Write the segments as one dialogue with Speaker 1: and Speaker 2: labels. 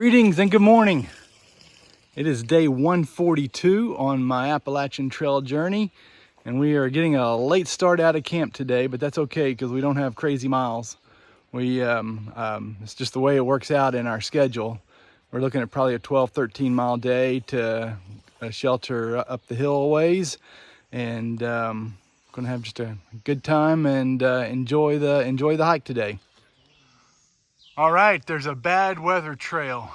Speaker 1: Greetings and good morning. It is day 142 on my Appalachian Trail journey, and we are getting a late start out of camp today, but that's okay because we don't have crazy miles. It's just the way it works out in our schedule. We're looking at probably a 12-13 mile day to a shelter up the hill a ways, and gonna have just a good time and enjoy the hike today. All right, there's a bad weather trail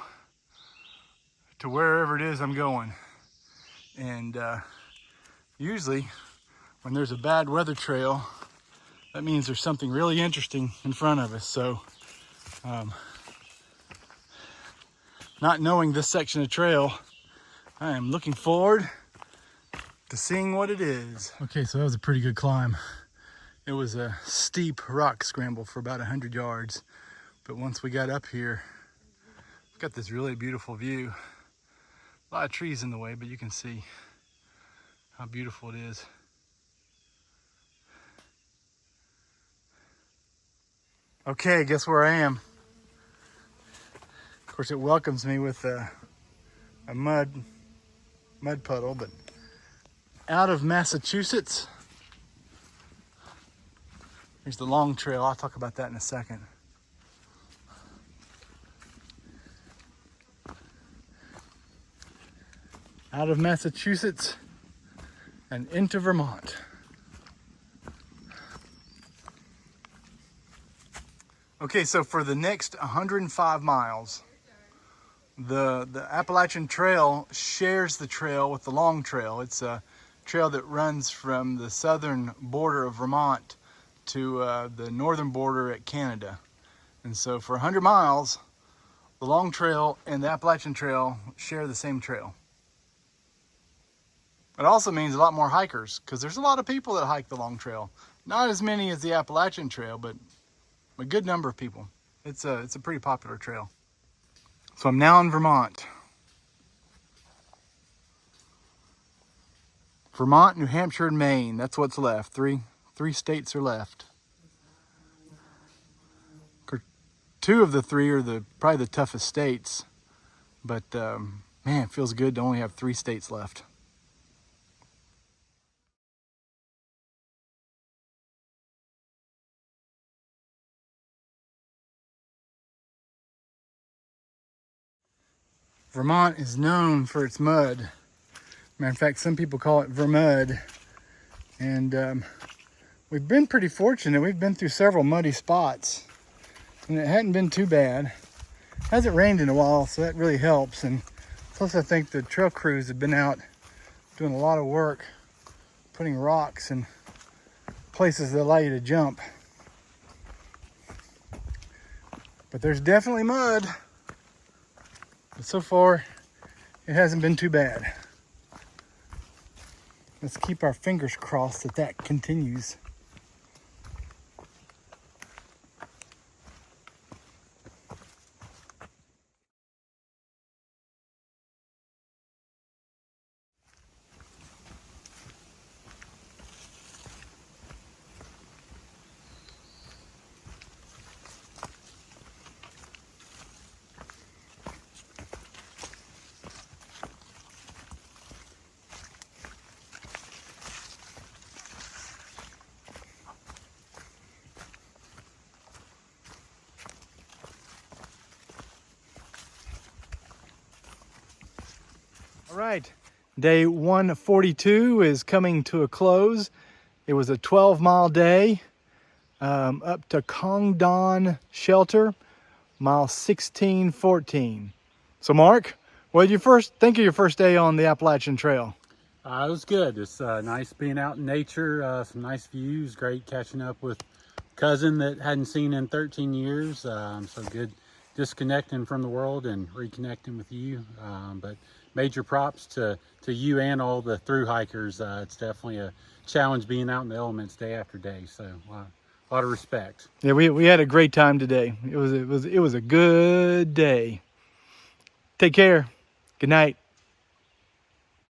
Speaker 1: to wherever it is I'm going. And usually when there's a bad weather trail, that means there's something really interesting in front of us. So not knowing this section of trail, I am looking forward to seeing what it is. Okay, so that was a pretty good climb. It was a steep rock scramble for about 100 yards. But once we got up here, we've got this really beautiful view. A lot of trees in the way, but you can see how beautiful it is. Okay, guess where I am? Of course, it welcomes me with a mud puddle, but out of Massachusetts. Here's the long trail. I'll talk about that in a second. Out of Massachusetts and into Vermont. Okay, so for the next 105 miles, the Appalachian Trail shares the trail with the Long Trail. It's a trail that runs from the southern border of Vermont to the northern border at Canada. And so for 100 miles, the Long Trail and the Appalachian Trail share the same trail. It also means a lot more hikers because there's a lot of people that hike the Long Trail. Not as many as the Appalachian Trail, but a good number of people. It's a pretty popular trail. So I'm now in Vermont. Vermont, New Hampshire, and Maine. That's what's left. Three states are left. Two of the three are probably the toughest states, but man, it feels good to only have 3 states left. Vermont is known for its mud. Matter of fact, some people call it Vermud. And we've been pretty fortunate. We've been through several muddy spots, and it hadn't been too bad. It hasn't rained in a while, so that really helps. And plus, I think the trail crews have been out doing a lot of work, putting rocks in places that allow you to jump. But there's definitely mud. But so far, it hasn't been too bad. Let's keep our fingers crossed that continues. All right, day 142 is coming to a close. It was a 12-mile day up to Congdon shelter, mile 1614. So Mark, what did you think of your first day on the Appalachian Trail?
Speaker 2: It was good. It's nice being out in nature, some nice views, great catching up with cousin that hadn't seen in 13 years. So good disconnecting from the world and reconnecting with you. But major props to you and all the through hikers. It's definitely a challenge being out in the elements day after day. So a lot of respect.
Speaker 1: Yeah, we had a great time today. It was a good day. Take care. Good night.